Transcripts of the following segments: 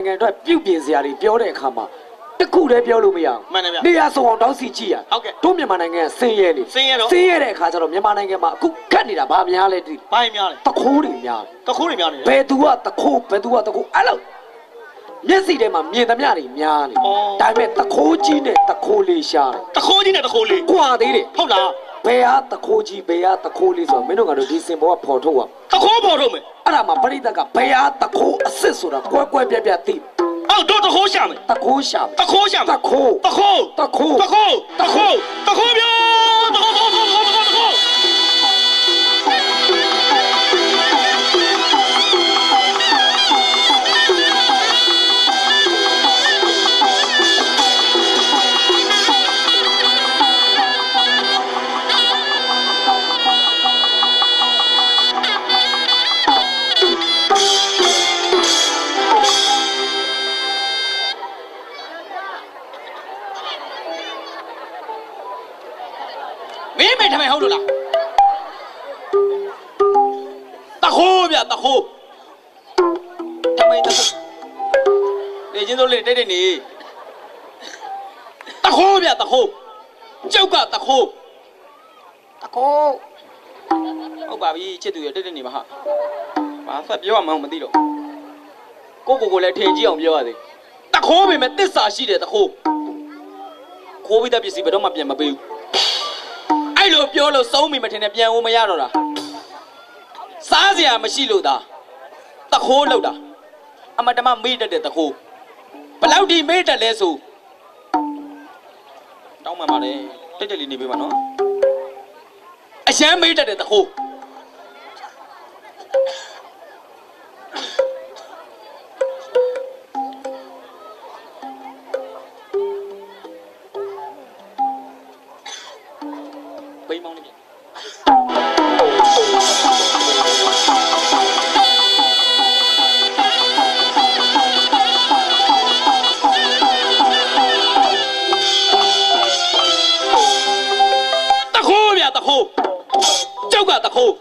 ငယ်တော့ပြုတ်ပြင်စရာတွေပြောတဲ့အခါမှာတခုတည်းပြောလို့မရအောင်နေရာစုံအောင်တောင်းစီကြည့်ရတို့မြန်မာနိုင်ငံဆင်းရဲနေဆင်းရဲတဲ့အခါကျတော့မြန်မာနိုင်ငံမှာအခုကတ်နေတာဗာများလဲဒီဘာများလဲတခိုးတွေများတယ်ဘယ်သူကတခိုးအဲ့လိုမျက်စိထဲမှာမြင်သမျှတွေများနေဒါပေမဲ့တခိုးကြီးနဲ့တခိုးလေးရှားတယ်တခိုးကြီးနဲ့တခိုးလေးကွာသေးတယ်ဟုတ်လားဘယ်ဟာတခိုးကြီးဘယ်ဟာတခိုးလေးဆိုတော့မင်းတို့ကတော့ဒီစင်ပေါ်ကဖော်ထုတ်ရတခိုးဖော်ထုတ်မယ်အဲ့ဒါမှပရိသတ်ကဘယ်ဟာတခိုးအစ်စ်ဆိုတာကွဲပြက်သိအော်တို့တခိုးရှာမယ်တခိုးပြောတခိုးပြောတခိုးမင်းမေထမယ်ဟုတ်လို့လားတခိုးဗျတခိုးထမင်းတခိုးလေချင်းစိုးလေးတိတ်နေတခိုးဗျတခိုးကျောက်ကတခိုးဟုတ်ပါပြီချစ်သူရတိတ်နေပါဟာဘာဆက်ပြောရမှန်းမသိတော့ကိုလည်းထင်ကြည့်အောင်ပြောရသေးတခိုးပေမဲ့တစ္ဆာရှိတယ်တခိုးခိုးပြီးတဲ့ပစ္စည်းဘယ်တော့မှပြန်မပေးဘူးအဲ့လိုပြောလို့စုံးမိမထင်နဲ့ပြန်ဦးမရတော့တာစားစရာမရှိလို့သာတခိုးလောက်တာအမတမမေ့တတ်တဲ့တခိုးဘလောက်ဒီမေ့တတ်လဲဆိုတောင်းမှန်ပါလေတိတ်လေးနေပေးပါနော်အရန်မေ့တတ်တဲ့တခိုးကျောက်ကတခိုး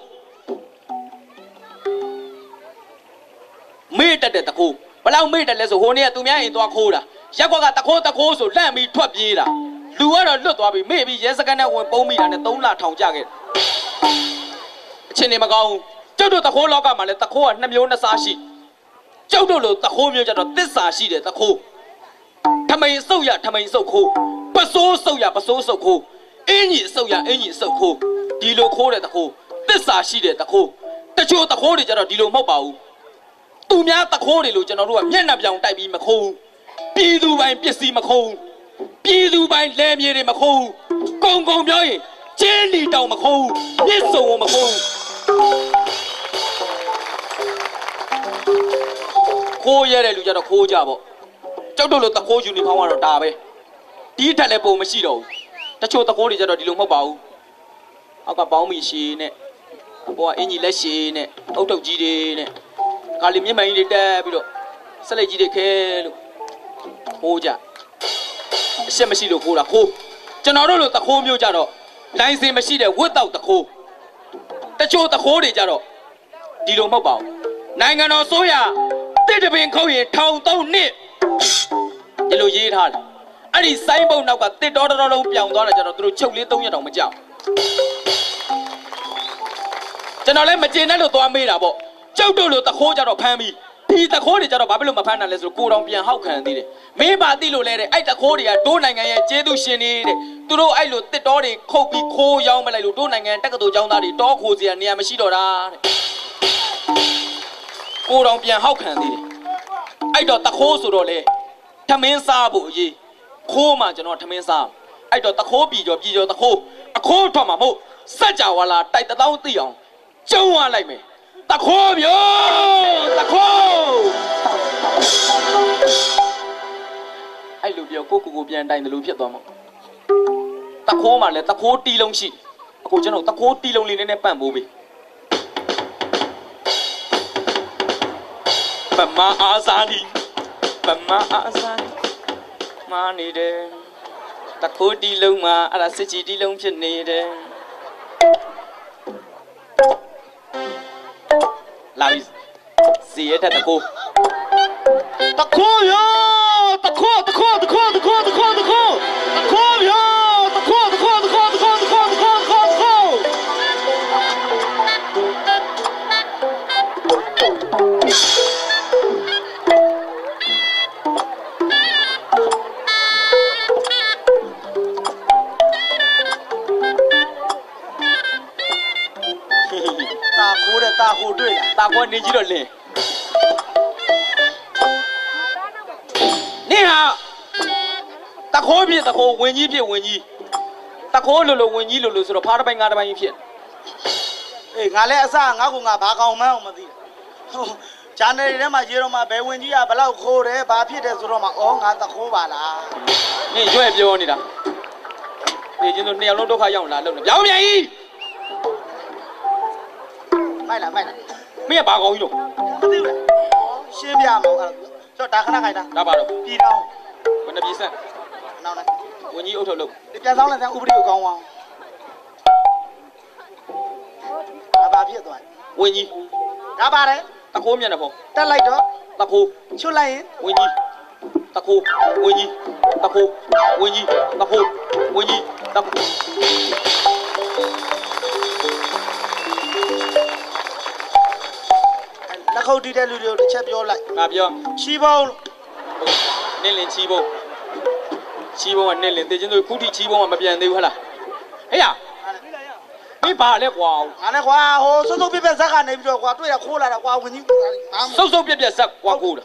မေ့တတ်တဲ့တခိုးဘလောက်မေ့တတ်လဲဆိုဟိုနေ့ကသူများအိမ်သွားခိုးတာရက်ကွက်ကတခိုးဆိုလန့်ပြီးထွက်ပြေးတာလူကတော့လွတ်သွားပြီမေ့ပြီးရဲစခန်းနဲ့ဝင်ပုံးမိတာနဲ့3လထောင်ကျခဲ့အချင်းနေမကောင်းကျောက်တို့တခိုးလောကမှာလဲတခိုးက2မျိုး2စားရှိကျောက်တို့လိုတခိုးမျိုးကြတော့တစ္ဆာရှိတယ်တခိုးထမိန်စုပ်ရထမိန်စုပ်ခိုးပစိုးစုပ်ရပစိုးစုပ်ခိုးအင်းကြီးစုပ်ရအင်းကြီးစုပ်ခိုးဒီလိုခိုးတဲ့တခိုးတစ္ဆာရှိတဲ့တခိုးတချို့တခိုးတွေကြတော့ဒီလိုမဟုတ်ပါဘူးသူများတခိုးတွေလို့ကျွန်တော်တို့ကမျက်နှာပြောင်တိုက်ပြီးမခိုးဘူးပြည်သူပိုင်းပစ္စည်းမခိုးဘူးပြည်သူပိုင်းလယ်မြေတွေမခိုးဘူးကုံပြောရင်ကျင်းလီတောင်မခိုးဘူးပြစ်စုံမခိုးဘူးခိုးရတဲ့လူကြတော့ခိုးကြပေါ့ကျောက်တို့လိုတခိုးယူနီဖောင်းကတော့ဒါပဲဒီထက်လည်းပုံမရှိတော့ဘူးတချို့တခိုးတွေကြတော့ဒီလိုမဟုတ်ပါဘူးအောက်ကပေါင်းမီရှည်နဲ့အပေါ်ကအင်ကြီးလက်ရှည်နဲ့အုတ်ထုတ်ကြီးတွေနဲ့ခါလီမျက်မှန်ကြီးတွေတက်ပြီးတော့ဆက်လက်ကြီးတွေခဲလို့ခိုးကြအရှက်မရှိလို့ခိုးတာခိုးကျွန်တော်တို့လိုတခိုးမျိုးကြတော့လိုင်စင်မရှိတဲ့ဝတ်တောက်တခိုးတချို့တခိုးတွေကြတော့ဒီလိုမဟုတ်ပါဘူးနိုင်ငံတော်ဆိုရတစ်တပင်ခုတ်ရင်13နှစ်ဒီလိုရေးထားတယ်အဲ့ဒီစိုင်းပုံနောက်ကတစ်တော်တော်လုံးပြောင်းသွားတာကြတော့သူတို့ချုပ်လေး3ရက်တောင်မကြောက်ကျွန်တော်လည်းမကျေနပ်လို့သွားမေးတာပေါ့ကျောက်တို့လိုတခိုးကြတော့ဖမ်းပြီးဒီတခိုးတွေကြတော့ဘာဖြစ်လို့မဖမ်းတာလဲဆိုတော့ကိုတော်ပြန်ဟောက်ခံသေးတယ်မင်းပါသိလို့လဲတဲ့အဲ့တခိုးတွေကဒိုးနိုင်ငံရဲ့ကျေးဇူးရှင်နေတဲ့သူတို့အဲ့လိုတစ်တော်တွေခုတ်ပြီးခိုးရောင်းမလိုက်လို့ဒိုးနိုင်ငံတက္ကသိုလ်ကျောင်းသားတွေတောခိုးစရာနေရာမရှိတော့တာတဲ့ကိုတော်ပြန်ဟောက်ခံသေးတယ်အဲ့တော့တခိုးဆိုတော့လေထမင်းစားဖို့အရေးခိုးမှကျွန်တော်ထမင်းစားအဲ့တော့တခိုးပြည်ကျော်တခိုးအခိုးထွက်မှာမဟုတ်စက်ကြဝဠာတိုက်တသောင်းသိအောင်ကျုံရလိုက်မယ်တခိုးပြောတခိုးအဲ့လိုပြောကိုပြန်တိုင်တယ်လို့ဖြစ်သွားမှာတခိုးမှလည်းတခိုးတီးလုံးရှိအခုကျွန်တော်တခိုးတီးလုံးလေးနဲ့ပန့်ပိုးပေးပမအာဇာနီမာနေတယ်တခိုးတီးလုံးမှာအဲ့ဒါစစ်ချီတီးလုံးဖြစ်နေတယ်လာပြီစီရတဲ့တခိုး တခိုးရောတခိုးရောတခိုးရောတာခိုးတွေ့လားတာခိုးနေကြီးတော့လင်းနေဟာတခိုးပြတခိုးဝင်ကြီးပြဝင်ကြီးတခိုးလိုဝင်ကြီးလိုဆိုတော့ဖားတစ်ပိုင်းငါးတစ်ပိုင်းဖြစ်အေးငါလည်းအစငါကငါဘာကောင်မှန်းအောင်မသိဘူးဂျာနယ်ထဲမှာရေတော့မှဘယ်ဝင်ကြီးကဘလောက်ခိုးတယ်ဘာဖြစ်တယ်ဆိုတော့မှဩငါတခိုးပါလားနေရွက်ပြောနေတာနေချင်းတို့နှစ်ယောက်လုံးဒုက္ခရောက်လာလို့ပြောင်းပြန်ကြီးမိုက်လားမင်းကဘာကောင်ကြီးလို့မသိဘူးရှင်းပြမအောင်အဲ့တော့ဒါခဏခိုင်းတာဒါပါတော့ပြည်တောင်းဘယ်နှပြေဆက်နောက်လိုက်ဝင်ကြီးအုပ်ထုတ်လို့ဒီပြန်ဆောင်လိုက်တဲ့ဥပဒေကိုကောင်းအောင်ဘာဖြစ်သွားဝင်ကြီးဒါပါတယ်တခိုးမျက်နှာဖုံးတက်လိုက်တော့တခိုးချွတ်လိုက်ရင်ဝင်ကြီးတခိုးဝင်ကြီးတခိုးဝင်ကြီးတခိုးဝင်ကြီးတခိုးလက်ခုပ်တီးတဲ့လူတွေကိုတစ်ချက်ပြောလိုက်ငါပြောချီးပေါင်းနင်းလင်ချီးပေါင်းကနင်းလင်တေချင်းတို့ခုထိချီးပေါင်းကမပြန်သေးဘူးဟလားဟေးရမင်းပါလဲကွာငါလည်းကွာဟိုစုပ်ပြက်ဇက်ကနေပြီးတော့ကွာတွေ့ရခိုးလာတာကွာဝင်ကြီးစုပ်ပြက်ဇက်ကွာကိုးတာ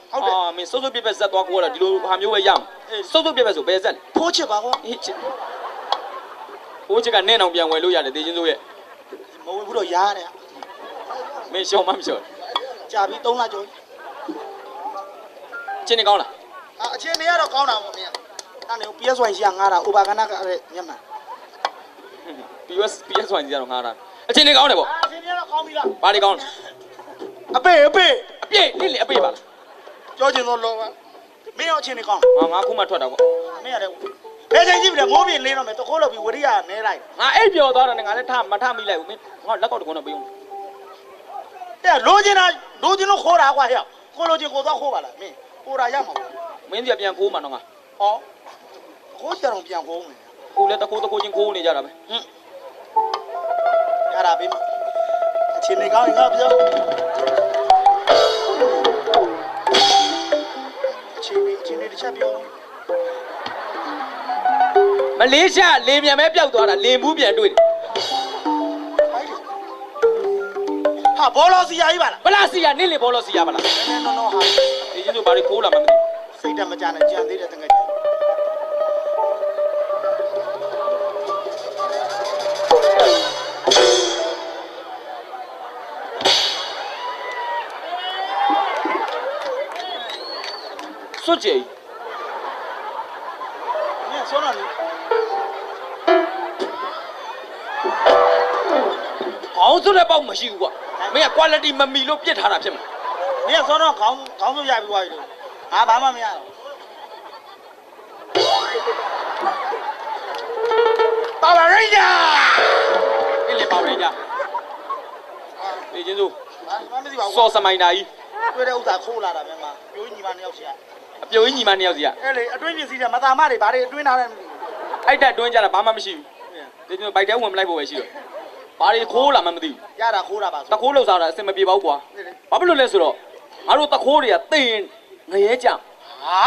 မင်းစုပ်ပြက်ဇက်သွားကိုးတာဒီလိုဟာမျိုးပဲရမှာစုပ်ပြက်ဆိုဘယ်ဇက်ဖိုးချစ်ပါကွာဖိုးချစ်ကနင်းအောင်ပြန်ဝယ်လို့ရတယ်တေချင်းတို့ရဲ့မဝယ်ဘူးတော့ရားတယ်မင်းရှောင်းမရှောင်းကြာပြီ3လကျော်ချင်းနေကောင်းလားအချင်းနေရတော့ကောင်းတာပေါ့မင်းအဲ့နေ PS ဝိုင်ရှိငါတာအိုဘာကနာကညမှာ PS ဝိုင်ကြီးတော့ငါတာအချင်းနေကောင်းတယ်ပေါ့အချင်းနေတော့ကောင်းပြီလားဘာတွေကောင်းအပေအပြည့်နေလေအပေပါလားကြောကျင်တော့လောပါမင်းရောအချင်းနေကောင်းငါခုမှထွက်တာပေါ့မင်းရတယ်ဘယ်ချိန်ကြည့်ပြီလဲမိုးပြင်းလင်းတော့မယ်တခိုးလို့ပြီးဝရိယနဲလိုက်ငါအိပ်ပျော်သွားတယ်ငါလည်းမထမိလိုက်ဘူးမင်းငါလက်ကောက်တကုန်းတော့ပေးဦးတဲ့လိုချင်လို့ခိုးတာကွာဟဲ့ခိုးလို့ချင်းကိုသွားခိုးပါလားမင်းခိုးတာရမှာမင်းပြန်ခိုးမှာတော့ငါဟောခိုးကြတော့ပြန်ခိုးမယ်ခုလည်းတခိုးချင်းခိုးနေကြတာပဲရတာပြီအချင်းနေကောင်းရင်ငါပြောအချင်းနေတစ်ချက်ပြောမလေးရှားလေမြန်ပဲပျောက်သွားတာလေဘူးပြန်တွေ့တယ်ဟာဘောလုံးစီယာကြီးပါလားဘလားစီယာနင်းလေဘောလုံးစီယာပါလားနော်ဟာဒီကျတို့ဘာတွေခိုးလာမှမသိစိတ်တမကြနဲ့ကြံသေးတယ်တကယ်စွတ်ကြည်မင်းဆောနာလေအောင်စွတ်တဲ့ပေါက်မရှိဘူးကွာမင်းက quality မမီလို့ပြစ်ထားတာဖြစ်မှာမင်းကစောတော့ခေါင်းစုပ်ရပြီးသွားပြီလို့ငါဘာမှမရတော့ပါဝါရိညာဒီလေပါဝါရိညာဒီချင်းစုဘာမှမသိပါဘူးစောစမိုင်းတာကြီးတွေ့တဲ့ဥစ္စာခိုးလာတာမြန်မှာပြိုးညီမနှစ်ယောက်စီအပြိုးကြီးညီမနှစ်ယောက်စီအဲ့လေအတွင်းပစ္စည်းတွေမသာမတွေဘာတွေအတွင်းထားတယ်မသိဘူးအဲ့တက်တွင်းကြတာဘာမှမရှိဘူးဒီချင်းဘိုက်တဲဝင်မလိုက်ဖို့ပဲရှိတော့ဘာတွေခိုးလာမှမသိဘူးရတာခိုးတာပါတခိုးလောက်စားတာအစင်မပြေပါဘူးကွာဘာဖြစ်လို့လဲဆိုတော့ငါတို့တခိုးတွေကသိရင်ငရဲကြဟာ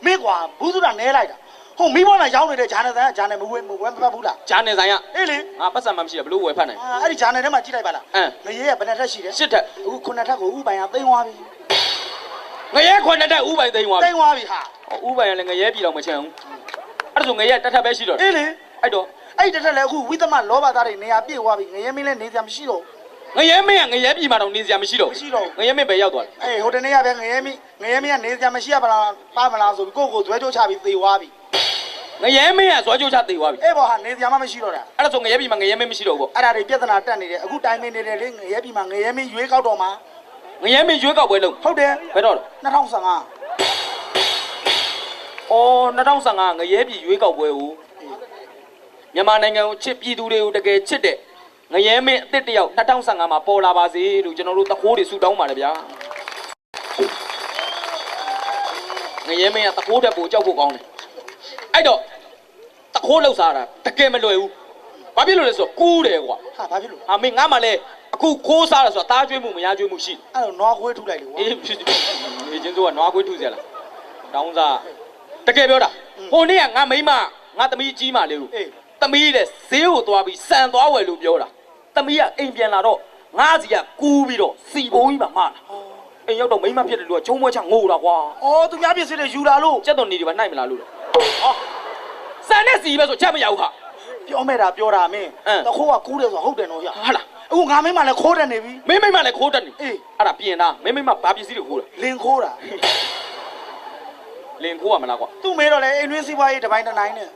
မင်းကွာဘူးစုတာနဲလိုက်တာဟုတ်မိဘနာရောင်းနေတဲ့ဂျာနယ်ဆိုင်ကဂျာနယ်မဝဲမဖတ်ဘူးလားဂျာနယ်ဆိုင်ကအေးလေငါပတ်စံမှမရှိရဘလို့ဝယ်ဖတ်နိုင်အဲ့ဒီဂျာနယ်ထဲမှာကြည့်လိုက်ပါလားငရဲကဘယ်နှထက်ရှိတယ်8ထက်အခု9ထက်ကိုဥပိုင်ကသိမ်းသွားပြီငရဲ9ထက်ဥပိုင်သိမ်းသွားပြီသိမ်းသွားပြီဟာဥပိုင်ကလည်းငရဲပြည်တော်မချင်ဘူးအဲ့ဒါဆိုငရဲတစ်ထက်ပဲရှိတော့အေးလေအဲ့တော့အဲ့တစ်ထက်လည်းအခုဝိသမလောဘသားတွေနေရာပြည့်သွားပြီငရဲမင်းလည်းနေစရာမရှိတော့ငရဲမင်းကငရဲပြည်မှာတော့နေစရာမရှိတော့ငရဲမင်းပဲရောက်သွားတယ်အေးဟိုတနေ့ကပဲငရဲမင်းကနေစရာမရှိရပါလားပါမလားဆိုပြီးကိုယ့်ကိုဇွဲထိုးချပြီးသေသွားပြီငရဲမင်းကဇွဲထိုးချသေသွားပြီအေးဘောဟာနေစရာမှမရှိတော့တာအဲ့ဒါဆိုငရဲပြည်မှာငရဲမင်းမရှိတော့ဘူးအဲ့ဒါတွေပြဿနာတက်နေတယ်အခုတိုင်းမင်းနေတယ်လေငရဲပြည်မှာငရဲမင်းရွေးကောက်တော့မှာငရဲမင်းရွေးကောက်ပွဲလုပ်ဟုတ်တယ်ဘယ်တော့2015အော်2015ငရဲပြည်ရွေးကောက်ပွဲကိုမြန်မာနိုင်ငံကိုချစ်ပြည်သူတွေကိုတကယ်ချစ်တဲ့ငရဲမင်းအစ်စ်တယောက်2015မှာပေါ်လာပါစေလို့ကျွန်တော်တို့တခိုးတွေဆူတောင်းပါတယ်ဗျာင ငရဲမင်းကတခိုးတက်ဖို့ကြောက်ဖို့ကောင်းတယ်အဲ့တော့တခိုးလောက်စားတာတကယ်မလွယ်ဘူးဘာဖြစ်လို့လဲဆိုတော့ကူးတယ်ကွာ ဟာဘာဖြစ်လို့ မင်းငါမှလည်းအခုခိုးစားတယ်ဆိုတာတားကျွေးမှုမရကျွေးမှုရှိ အဲ့တော့နွားခွေးထုလိုက်လေကွာ အေးဖြစ်နေချင်းစိုးကနွားခွေးထုစရာလားတောင်းစားတကယ်ပြောတာဟိုနေ့ကငါမိမငါသမီးကြီးမှလေဦးသမီးတဲ့ဈေးကိုသွားပြီးစံသွားဝယ်လို့ပြောတာသမီးကအိမ်ပြန်လာတော့ငါးစီကကူးပြီးတော့စီဘုံကြီးမှမှားတာအိမ်ရောက်တော့မိမဖြစ်တယ်လို့ကကျုံးမွဲချငိုတာကွာ အော်သူများပြစ်စစ်တယ်ယူလာလို့ ကျက်တော်နေဒီမှာနိုင်မလားလို့ဟောစံနဲ့စီပဲဆိုချက်မရဘူးဟာ ပြောမဲ့တာပြောတာမင်းတခိုးကကူးတယ်ဆိုဟုတ်တယ်နော်ရ ဟာလား အခုငါမင်းမလည်းခိုးတယ်နေပြီ မင်းမိမလည်းခိုးတက်နေအေးအဲ့ဒါပြင်တာမင်းမိမဘာပစ္စည်းတွေခိုးတာ လင်ခိုးတာ လင်ခိုးရမလားကွာ သူ့မေးတော့လေအိမ်တွင်းစီးပွားရေးတစ်ပိုင်းတစ်နိုင်နဲ့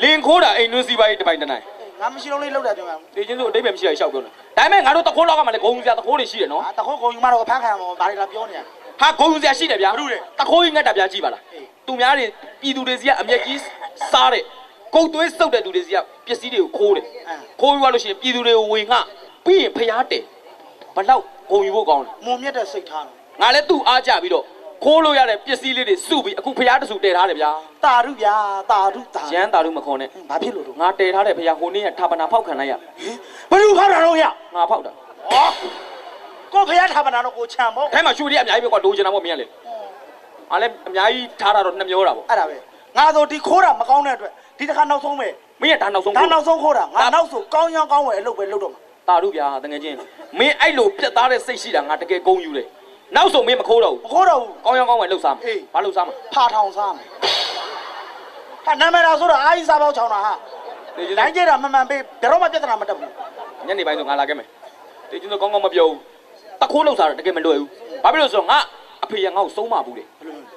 လင်ခိုးတာအိမ်တွင်းစီးပွားရေးတစ်ပိုင်းတစ်နိုင် ငါမရှိတော့လေးလောက်တယ်ပြောမှာ တေချင်းစိုးအတိတ်ပဲမရှိရရှောက်ပြောနေတာဒါပေမဲ့ငါတို့တခိုးလောက်ကမှလည်းဂုံစရာတခိုးတွေရှိတယ်နော် တခိုးကုန်ယူမတော့ဖမ်းခံရမှာဘာတွေလာပြောနေရ ဟာဂုံစရာရှိတယ်ဗျာတခိုးကြီးငတ်တာဗျာကြည့်ပါလားသူများတွေပြည်သူတွေစီကအမျက်ကြီးစားတဲ့ကုတ်သွေးစုပ်တဲ့သူတွေစီကပစ္စည်းတွေကိုခိုးတယ်ခိုးပြီးသွားလို့ရှိရင်ပြည်သူတွေကိုဝင်ငှပြီးရင်ဖျားတယ်ဘလောက်ဂုံယူဖို့ကောင်းလဲ မုံမြက်တဲ့စိတ်ထားတယ် ငါလည်းသူ့အားကြပြီးတော့ခိုးလို့ရတဲ့ပစ္စည်းလေးတွေစုပြီးအခုဖျားတဆူတည်ထားတယ်ဗျာ တာရုဗျာတာရုတာ ရန်တာတို့မခေါ်နဲ့ ဘာဖြစ်လို့တော့ ငါတည်ထားတဲ့ဖျားဟိုနေ့ကထာပနာဖောက်ခံလိုက်ရ ဘယ်လိုဖောက်တာတော့ရ ငါဖောက်တာ ဩကိုဖျားထားပါနာတော့ကိုချံပေါ့ အဲမှာရွှေတွေအများကြီးပဲကွာလိုချင်တာပေါ့မင်းကလေအားလည်းအများကြီးထားတာတော့နှမျောတာပေါ့ အဲ့ဒါပဲငါဆိုဒီခိုးတာမကောင်းတဲ့အတွက်ဒီတစ်ခါနောက်ဆုံးပဲ မင်းကဒါနောက်ဆုံး ဒါနောက်ဆုံးခိုးတာငါနောက်ဆိုကောင်းရောင်းကောင်းဝယ်အလုပ်ပဲလုပ်တော့မှာ တာတို့ဗျာတကယ်ချင်းမင်းအဲ့လိုပြတ်သားတဲ့စိတ်ရှိတာငါတကယ်ဂုံယူတယ်နောက်ဆုံးမင်းမခိုးတော့ မခိုးတော့ဘူး ကောင်းရောင်းကောင်းဝယ်လှုပ်စားမှာဘာလှုပ်စားမှာ ဖာထောင်စားမယ်ဟာနာမည်တော်ဆိုတော့အာကြီးစားပေါက်ချောင်းတာဟာတိုင်းကျတာမှန်မှန်ပေးဘယ်တော့မှပြဿနာမတက်ဘူး ညနေပိုင်းဆိုငါလာခဲ့မယ်တေချင်းဆိုကောင်းကောင်းမပြောဘူးတခိုးလှုပ်စားတာတကယ်မလွယ်ဘူးဘာဖြစ်လို့ဆိုတော့ငါအဖေကငါ့ကိုဆုံးမဘူးတဲ့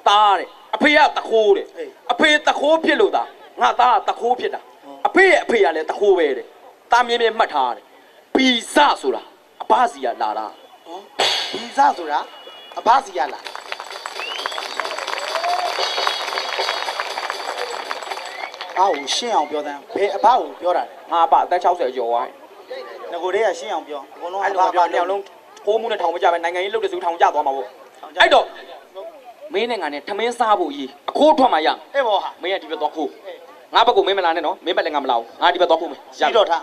တားတဲ့အဖေကတခိုးတဲ့အဖေတခိုးဖြစ်လို့တာငါသားကတခိုးဖြစ်တာအဖေရဲ့အဖေကလည်းတခိုးပဲတဲ့တာမြင်မြင်မှတ်ထားတယ်ပီဇဆိုတာအဘစီကလာတာ ဒီစားဆိုတာအဘစီရလားအော်ရှင်းအောင်ပြောတယ်ဘယ်အဘကိုပြောတာလဲ ငါအပအသက်60ကျော်သွား ငကိုတည်းကရှင်းအောင်ပြောအကုန်လုံး အဲ့လိုပြောနေအောင်လုံးခိုးမှုနဲ့ထောင်မကြပဲနိုင်ငံရေးလုပ်တဲ့စုထောင်ကြသွားမှာပေါ့အဲ့တော့မင်းနဲ့ငါနဲ့ထမင်းစားဖို့ကြီးအခိုးထွက်မှာရ အေးဘောဟာ မင်းကဒီဘက်သွားခိုးငါဘက်ကမင်းမလာနဲ့နော်မင်းဘက်လည်းငါမလာဘူးငါဒီဘက်သွားခိုးမယ် ရှိတော့ထား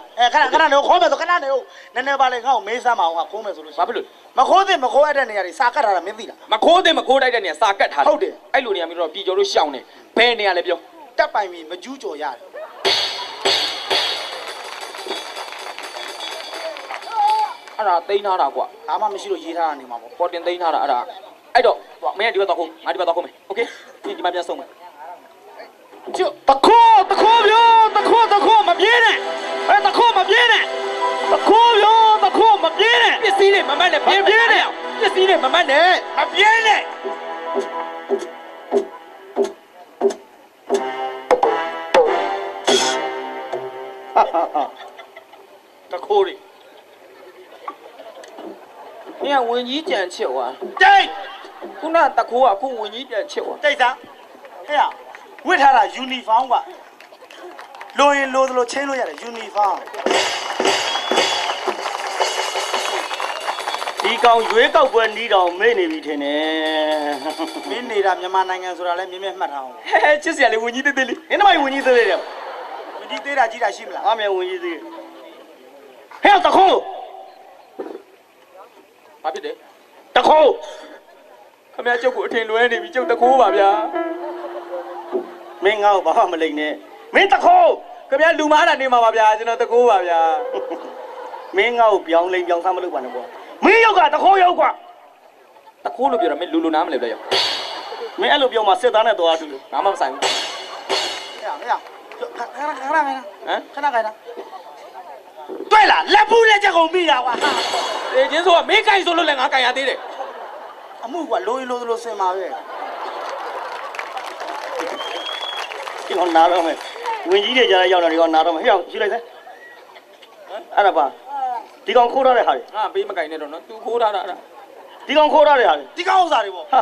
ခဏတော့ခေါ်မယ်ဆိုခဏနေဦးနည်းနည်းပါလေငါ့ကိုမေးစမ်းမအောင်ဟာခိုးမယ်ဆိုလို့ ဘာဖြစ်လို့ မခိုးသင့်မခိုးရတဲ့နေရာတွေစာကတ်ထားတာမင်းသိလား မခိုးတဲ့မခိုးတိုက်တဲ့နေရာစာကတ်ထားတယ် ဟုတ်တယ် အဲ့လိုနေရာမျိုးတော့ပြည်ကျော်တို့ရှောင်းနေဘယ်နေရာလဲပြော တက်ပိုင်ပြီးမကျူးကြော်ရတယ် အဲ့ဒါသိမ်းထားတာကွာ ဘာမှမရှိလို့ရေးထားတာနေမှာပေါ့ ပေါ်တင်သိမ်းထားတာအဲ့ဒါအဲ့တော့မင်းကဒီဘက်သွားခိုးငါဒီဘက်သွားခိုးမယ်โอเคဒီမှာပြန်ဆုံးမယ်ကျွတ် တခိုးပြောတခိုးမပြေးနဲ့တခိုးမပြေးနဲ့တခိုးပြောတခိုးမပြေးနဲ့ ပစ္စည်းတွေမမှတ်နဲ့ပြေးပြေးနဲ့ပစ္စည်းတွေမမှတ်နဲ့ မပြေးနဲ့တခိုးရီ မင်းကဝင်ကြီးကြံချစ်သွား တိတ် ခုနတခိုးကအခုဝင်ကြီးပြန်ချစ်သွား တိတ်စားဟဲ့ဝစ်ထားတာယူနီဖောင်းကလိုရင်လိုသလိုချင်းလို့ရတယ်ယူနီဖောင်း ဒီကောင်ရွေးကောက်ပွဲနီးတော်မေ့နေပြီထင်တယ် မင်းနေတာမြန်မာနိုင်ငံဆိုတာလည်းမြင်မြင်မှတ်ထားအောင် ဟဲချစ်စရာလေးဝင်ကြီးသေးသေးလေး ။နင်တို့မိုင်ဝင်ကြီးသေးသေးတယ် မဒီသေးတာကြီးတာရှိမလား ။အားမြဝင်ကြီးသေး။ဟဲ့တခိုး ဘာဖြစ်တယ် တခိုး ခမရကျုပ်ကိုအထင်လွဲနေပြီကျုပ်တခိုးပါဗျာ မင်းငါ့ကိုဘာမှမလိမ့်နဲ့။မင်းတခိုး ခမရလူမားတာနေမှာပါဗျာကျွန်တော်တခိုးပါဗျာ မင်းငါ့ကိုပြောင်းလိမ့်ပြောင်းစားမလုပ်ပါနဲ့ကွာ။မင်းရောက်ကတခိုးရောက်ကွာ တခိုးလို့ပြောတာမင်းလူနားမလဲဗျာရောက် ။မင်းအဲ့လိုပြောမှစစ်သားနဲ့တော်အတူလို့ ဘာမှမဆိုင်ဘူး ဟဲ့ခဏမင်း ဟမ် ခဏခိုင်းတာတွေ့လားလက်ဘူးလက်ချက်ကုန်ပြီလားကွာ တေချင်းဆိုကမင်းကိုင်ဆိုလို့လည်းငါကိုင်ရသေးတယ် အမှုကလိုရင်လိုသလိုစင်ပါပဲ ။ဒီကောင်နာတော့မယ်။ဝင်ကြီးတွေကြားရောက်လာဒီကောင်နာတော့မယ်။ဟဲ့အောင်ရှိလိုက်စမ်း။အဲ့ဒါပါဒီကောင်ခိုးထားတဲ့ဟာတွေ ငါပေးမကိုင်နဲ့တော့နော် तू ခိုးထားတာအဲ့ဒါ ဒီကောင်ခိုးထားတဲ့ဟာတွေ ဒီကောင်ဥစ္စာတွေပေါ့ ဟာ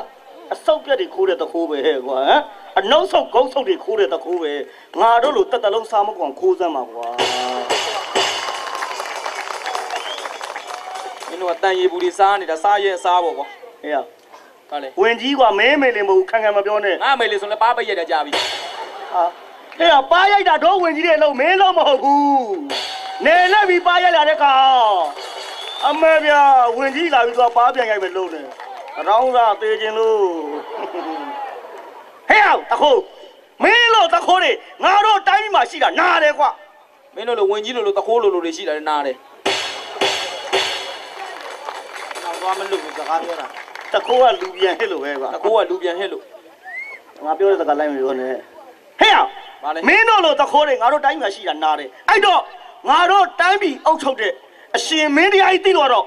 အဆုတ်ပြက်တွေခိုးတဲ့တခိုးပဲကွာဟမ်အနှုတ်ဆုတ်ဂုတ်ဆုတ်တွေခိုးတဲ့တခိုးပဲငါတို့လိုတက်တလုံးစားမကွန်ခိုးစမ်းပါကွာ မင်းတို့ကတန်ရီဘူးတွေစားနေတာစားရဲစားပေါ့ကွာ ဟေ့ရ ဝင်ကြီးကမဲမေလေးမဟုတ်ခံခံမပြောနဲ့ ငါမေလေဆိုလဲပါပိတ်ရတယ်ကြာပြီ ဟာဟဲ့ပါရိုက်တာတော့ဝင်ကြီးတွေလုံးမင်းလုံးမဟုတ်ဘူးနေလက်ပြီးပါရိုက်လာတဲ့ကောင်အမေဗျာဝင်ကြီးလာပြီးတော့ပါပြန်ရိုက်မယ်လုံးနေတောင်းစားသေးခြင်းလို့ဟဲ့တခိုးမင်းလို့တခိုးတွေငါတို့တိုင်းမှာရှိတာနားတယ်ကွာ မင်းတို့လိုဝင်ကြီးလိုတခိုးလိုတွေရှိတယ်နားတယ် နောက်သွားမလို့စကားပြောတာ တခိုးကလူပြန်ဟစ်လို့ပဲကွာ တခိုးကလူပြန်ဟစ်လို့ ငါပြောတဲ့စကားလိုက်မပြောနဲ့ဟဲ့မင်းတို့လိုတခိုးတွေငါတို့တိုင်းမှာရှိတာနားတယ်အဲ့တော့ငါတို့တိုင်းပြည်အုပ်ချုပ်တဲ့အရှင်မင်းတရားကြီးသိတော့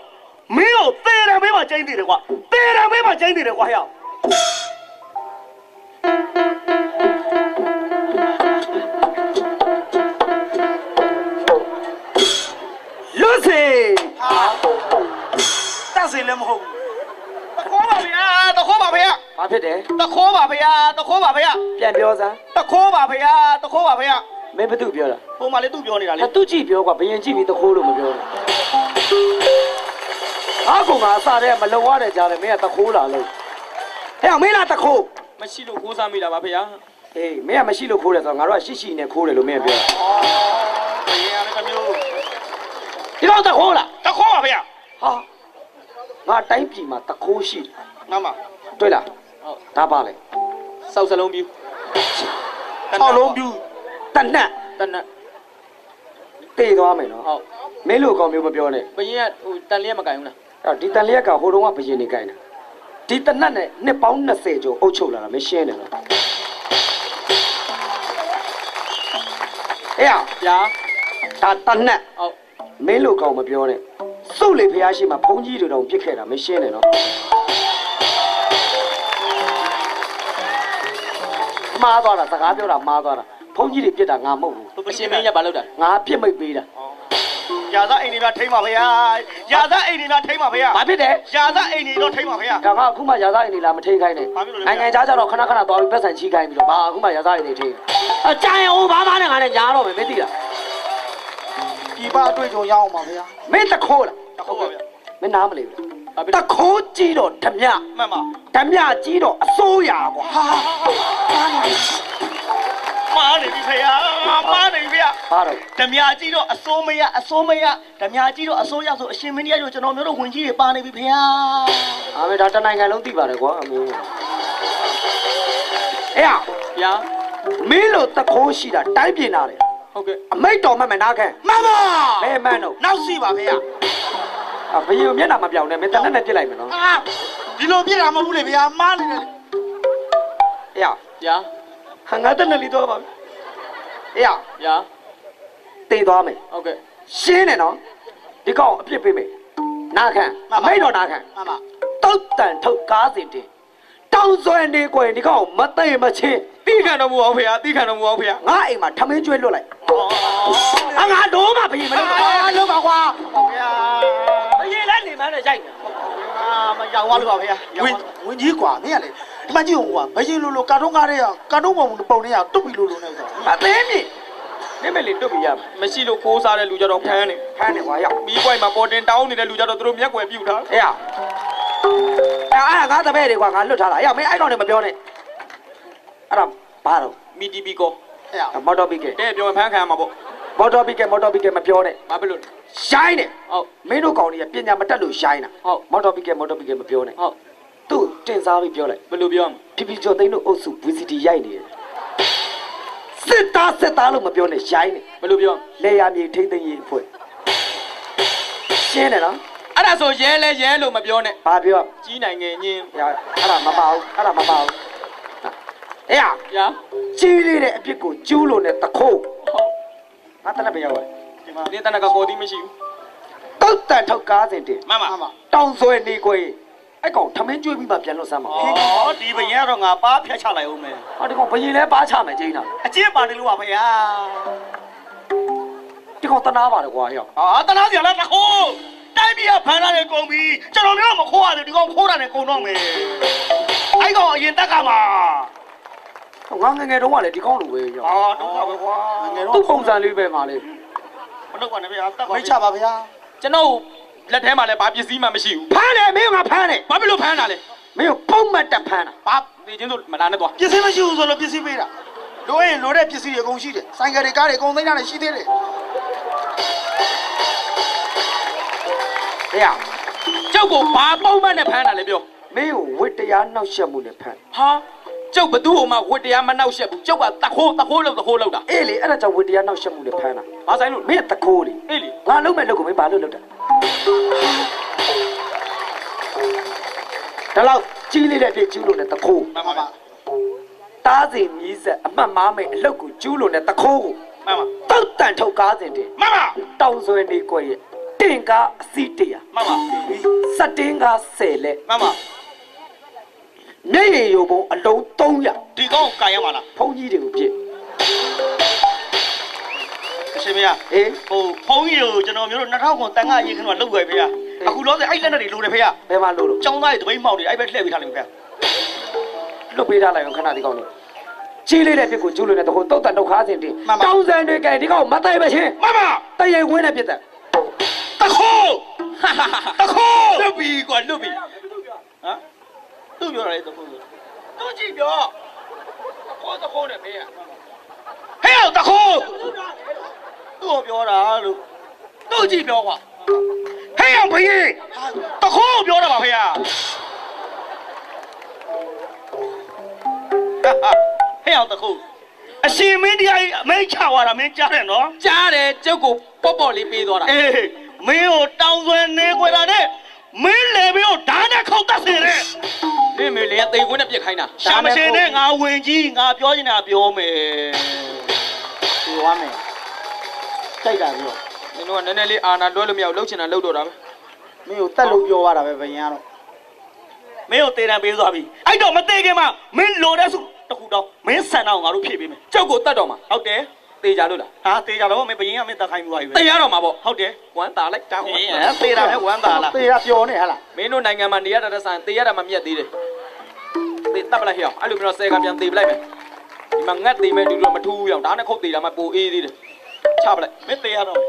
မင်းတို့သေတယ်မေးမှကျင်းသေးတယ်ကွာသေတယ်မေးမှကျင်းသေးတယ်ကွာဟဲ့လူစီဟာတက်စီလည်းမဟုတ်ဘူးတခိုးပါဗျာတခိုးပါဗျာ ဘာဖြစ်တယ် တခိုးပါဗျာတခိုးပါဗျာ ပြန်ပြောစမ်း တခိုးပါဗျာတခိုးပါဗျာ မင်းဘာသူပြောတာ ဟိုမှာလေသူပြောနေတာလေ သူကြည့်ပြောကွာဘယင်ကြည့်ပြီးတခိုးလို့မပြောနဲ့အားကောင်ကအစားတဲ့မလုံရတဲ့ကြားတယ်မင်းကတခိုးလာလို့ဟဲ့မင်းလားတခိုး မရှိလို့ခိုးစားမိတာပါဖေဟာ အေးမင်းကမရှိလို့ခိုးတယ်ဆိုတော့ငါတို့ကရှိရှိနဲ့ခိုးတယ်လို့မင်းကပြောတာ ဘယ်ရလဲမျိုး ဒီတော့တခိုးလား တခိုးပါဗျာ ဟာငါတိုင်းပြည်မှာတခိုးရှိတယ် ငါမ တွေ့လား ဟုတ် ဒါပါလေ စောက်စလုံးပြူ 6လုံးပြူ တနတ် တနက် တေသွားမယ်နော် ဟုတ် မင်းလို့ကောင်မျိုးမပြောနဲ့ ဘရင်ကဟိုတန်လျက်မကင်ဘူးလား အဲ့ဒီတန်လျက်ကဟိုတုန်းကဘယင်နေကြိုင်တာဒီတနတ်နဲ့နှစ်ပေါင်း20ကျော်အုပ်ချုပ်လာတာမရှင်းတယ်နော်အေး ဗျာ ဒါတနတ် ဟုတ် မင်းလို့ကောင်မပြောနဲ့စုတ်လေဖျားရှိမှဘုံကြီးတွေတောင်ပြစ်ခဲ့တာမရှင်းတယ်နော်မှားသွားတာစကားပြောတာမှားသွားတာဘုံကြီးတွေပြစ်တာငါမဟုတ်ဘူး အရှင်မင်းရဘာလုပ်တာ ငါပြစ်မိတ်ပေးတာ ရာသားအိမ်တွေကထိမ့်ပါဗျာရာသားအိမ်တွေကထိမ့်ပါဗျာ ဘာဖြစ်တယ် ရာသားအိမ်တွေတော့ထိမ့်ပါဗျာ ဒါကအခုမှရာဇအိမ်တွေလာမထိန်ခိုင်းနဲ့နိုင်ငံခြားကျတော့ခဏခဏသွားပြီးပတ်စံချီးခိုင်းပြီးတော့ဘာအခုမှရာဇအိမ်တွေထိန်အကြိုင်အောင်ဘာမှနဲ့ငါနဲ့ညားတော့မယ်မသိလား ဒီပါအတွေ့အကြုံရအောင်ပါဗျာ မင်းတခိုးလား တခိုးပါဗျာ မင်းနားမလဲဘူးတခိုးကြီးတော့ဓမြ မှန်ပါ ဓမြကြီးတော့အစိုးရကွာ မားနေပြီဖေဟာမားနေပြီဗျာ ဘာတော့ ဓမြကြီးတော့အစိုးမရဓမြကြီးတော့အစိုးရဆိုအရှင်မင်းကြီးတို့ကျွန်တော်မျိုးတို့ဝင်ကြီးတွေပါနေပြီဖေဟာ အာမေဒါတနိုင်ငံလုံးသိပါတယ်ကွာအမေအေး ဗျာ မင်းလို့တခိုးရှိတာတိုင်းပြည်နာတယ် ဟုတ်ကဲ့ အမိတ်တော်မှမနာခံ မမ ဘယ်မှန်းတော့ နောက်စီပါဖေဟာ အဘယမျက်နှာမပြောင်းနဲ့မင်းတနက်နဲ့ပြစ်လိုက်မယ်နော် အာဒီလိုပြစ်တာမဟုတ်ဘူးလေဖေဟာမားနေတယ် အေး ဗျာ ဟာငါတနက်လေးတော့ပါအေး ဗျာ တေးသွားမယ် ဟုတ်ကဲ့ ရှင်းတယ်နော်ဒီကောင်အပြစ်ပေးမယ်နာခံအမိတ်တော်နာခံ မမ တောက်တန်ထုတ်ကားစင်တင်တောင်းဆွဲနေကွယ်ဒီကောင်မသိမချင်း တိခံတော်မူအောင်ဖေဟာတိခံတော်မူအောင်ဖေဟာ ငါအိမ်မှာထမင်းကျွေးလွတ်လိုက်အငါတော့မှဘယင်မလုပ်ပါလုပ်ပါကွာ ဖေဟာ ဘယင်လည်းနေမှန်းနဲ့ရိုက်နေ အာမရောင်သွားလို့ပါဖေဟာဝင်ကြီးကွာမင်းကလေဒီမကြီးကွာဘယင်လိုကာတုံးကားတဲ့ကာတုံးပုံနဲ့တွတ်ပြီးလိုနဲ့ဆို အသေးမြင့်နေမလေးတွတ်ပြရမယ် မရှိလို့ခိုးစားတဲ့လူကြတော့ဖမ်းနေ ဖမ်းနေကွာရောက် မီးပွိုင်မှာပေါ်တင်တောင်းနေတဲ့လူကြတော့သူတို့မျက်ွယ်ပြုတ်ထား အေးအဲ့ငါတပည့်တွေကွာငါလွတ်ထားတာရောက်မင်းအဲ့ကောင်တွေမပြောနဲ့အဲ့ဒါဘာတော့ မီတီပီကော ဖေဟာ မော်တော်ဘီကဲ တဲ့ပြောဖမ်းခံရမှာပေါ့ မော်တော်ဘီကဲမပြောနဲ့ ဘာဖြစ်လို့ ရိုင်းတယ် ဟုတ် မင်းတို့ကောင်တွေကပညာမတတ်လို့ရိုင်းတာ ဟုတ် မော်တော်ဘီကဲမပြောနဲ့ ဟုတ် သူ့တင်စားပြီးပြောလိုက် ဘယ်လိုပြောမ ဖြည်းဖြည်းကျော်သိန်းတို့အုပ်စု VCD ရိုက်နေတယ်စစ်သားလို့မပြောနဲ့ရိုင်းနေ ဘယ်လိုပြော လေယာမြေထိမ့်သိမ်းရေးအဖွဲ့ရှင်းတယ်နော် အဲ့ဒါဆိုရဲလဲရဲလို့မပြောနဲ့ ဘာပြော ကြီးနိုင်ငယ်ညင်း အဲ့ဒါမပါဘူးအေး ဗျာ ကြီးလေးတဲ့အပြစ်ကိုကျူးလို့နဲ့တခိုး ဟုတ် ငါတနက်ပဲရောက်ပါ ဒီမှာ ဒီတနကကိုတီးမရှိဘူး တောက်တန်ထုတ်ကားစင်တင် မမ မမ တောင်ဆွဲနေကွယ်အဲ့ကောင်ထမင်းကျွေးပြီးမှပြန်လွတ်စမ်းပါ ဩဒီဘရင်ကတော့ငါပါဖြတ်ချလိုက်အောင်မယ် ဟောဒီကောင်ဘယင်လဲပါချမယ်ကျင်းတာ အကျင့်ပါတယ်လို့ပါဖေဟာ ဒီကောင်တနာပါတယ်ကွာရောက် အာတနာစီလားတခိုးတိုင်းပြည်ကဖမ်းလာတဲ့ကုန်ပြီကျွန်တော်မျိုးမခိုးရတယ်ဒီကောင်ခိုးတာနဲ့ကုန်တော့မယ်အဲ့ကောင်အရင်တက်ကမှာ ငါငယ်တုန်းကလည်းဒီကောင်လိုပဲရောက် အာတော့ပါပဲကွာငယ်တော့ သူ့ပုံစံလေးပဲမှာလေ မလုပ်ပါနဲ့ဗျာတက်ပါမိတ်ချပါဗျာ ကျွန်တော်လက်ထဲမှာလည်းဘာပစ္စည်းမှမရှိဘူး ဖမ်းတယ်မင်းကဖမ်းတယ် ဘာဖြစ်လို့ဖမ်းတာလဲ မင်းပုံမှတ်တက်ဖမ်းတာ ဘာနေချင်းဆိုမလာနဲ့သွား ပစ္စည်းမရှိဘူးဆိုလို့ပစ္စည်းပေးတာလိုရင်လိုတဲ့ပစ္စည်းတွေအကုန်ရှိတယ်ဆိုင်ကယ်တွေကားတွေအကုန်သိမ်းတာလည်းရှိသေးတယ် ဟဲ့ ကျုပ်ကိုဘာပုံမှန်နဲ့ဖမ်းတာလဲပြော မင်းကိုဝတ္တရားနှောက်ယှက်မှုနဲ့ဖမ်း ဟာကျုပ်ဘသူ့ဟိုမှာဝတ်တရားမနှောက်ရှက်ဘူးကျုပ်ကတခိုးလောက်တာ အေးလေအဲ့ဒါကြောင့်ဝတ္တရားနှောက်ယှက်မှုနဲ့ဖမ်းတာ ဘာဆိုင်လို့ မင်းတခိုးလေ အေးလေ ငါလုံးမဲ့လုပ်ကိုမင်းဘာလို့လုပ်တာဒါလောက်ကြီးလေးတဲ့ပြည့်ကျူးလို့နဲ့တခိုး မှန်ပါ တားစီမြည်ဆက်အမှတ်မားမိတ်အလုတ်ကိုကျူးလို့နဲ့တခိုးကို မှန်ပါ တောက်တန်ထုတ်ကားစဉ်တင် မှန်ပါ တောင်ဆွဲနေကွယ်ရဲ့တင်ကားအစီးတရာ မှန်ပါ စက်တင်းကား10လက် မှန်ပါ မျက်ရည်ယိုပုံအလုံး300 ဒီကောင်ကိုင်ရမှာလား ဖုန်းကြီးတွေကိုပြစ် အရှင်မရ အေး ဟိုဖုန်းကြီးကိုကျွန်တော်မျိုးတို့2000ခွန်တန်ခါရေးခင်းတော့လုပ်ကြဖေရအခုလောဆယ်အဲ့လက်နဲ့တွေလိုတယ်ဖေရ ဘယ်မှာလို့ ကျောင်းသားတွေတပိတ်မှောက်တွေအဲ့ဘက်လှည့်ပေးထားလိမ့်မယ်ဖေ လွတ်ပေးထားလိုက်အောင်ခဏဒီကောင်လေးကြီးလေးတဲ့ပြစ်ကိုကျူးလို့နဲ့တခိုးတောက်တန်ထုတ်ကားစဉ်တင်တောင်ဆန်တွေကဲဒီကောင်မတိုင်ပဲချင်း မှန်ပါ တရေဝင်းနဲ့ပြစ်တယ် တခိုးလွတ်ပြီကွာလွတ်ပြီ ဟမ်သူ့ပြောရတယ်တခုဆို သူကြည့်ပြောတခိုးနဲ့မင်းဟဲ့တခိုး သူ့ကိုပြောတာလို့ သူကြည့်ပြောကွာဟဲ့အောင်ဖေးတခိုးပြောတာပါဖေး ဟဲ့အောင်တခုအရှင်မင်းတရားကြီးအမိန့်ချသွားတာမင်းကြားတယ်နော် ကြားတယ်ကျုပ်ကိုပေါ့လေးပေးသွားတာ အေးမင်းကိုတောင်းဆွဲနေကြတာနဲ့မင်းလေပြီးတော့ဓာတ်နဲ့ခုတ်တတ်စေတဲ့ နေမေလေတိတ်ခွန်းနဲ့ပြစ်ခိုင်းတာ ရှာမရှင်နဲ့ငါဝင်ကြီးငါပြောနေတာပြောမယ်ပြောရမယ်တိုက်တာပြော နင်တို့ကနည်းနည်းလေးအာနာလွှဲလို့မရဘူးလှုပ်ချင်တာလှုပ်တော့တာပဲ မင်းကိုတက်လို့ပြောရတာပဲဘယင်ကတော့မင်းကိုတေးတံပေးသွားပြီအဲ့တော့မသေးခင်မှာမင်းလိုတဲ့စုတခုတော့မင်းဆန်တော့ငါတို့ဖြည့်ပေးမယ် ကျုပ်ကိုတတ်တော့မှာ ဟုတ်တယ် တေးကြလို့လား ဟာတေးကြတော့မင်းဘယင်ကမင်းတက်ခိုင်းပြီးသွားပြီပဲ တေးရတော့မှာပေါ့ ဟုတ်တယ် ဝမ်းသာလိုက်တောင်း အေးတေးတာပဲဝမ်းသာလားတေးတာပျော်နေဟလား မင်းတို့နိုင်ငံမှာနေရတဲ့ဆိုင်တေးရတာမှမြက်သေးတယ်တေးတပ်ပလိုက်ဟဲ့အဲ့လိုမျိုးဆဲကပြန်တေးပလိုက်မယ်ဒီမှာငတ်တေးမဲ့ဒီလိုမထူးဘူးအောင်ဒါနဲ့ခုတ်တေးတာမှပိုအေးသေးတယ်ချပလိုက် မင်းတေးရတော့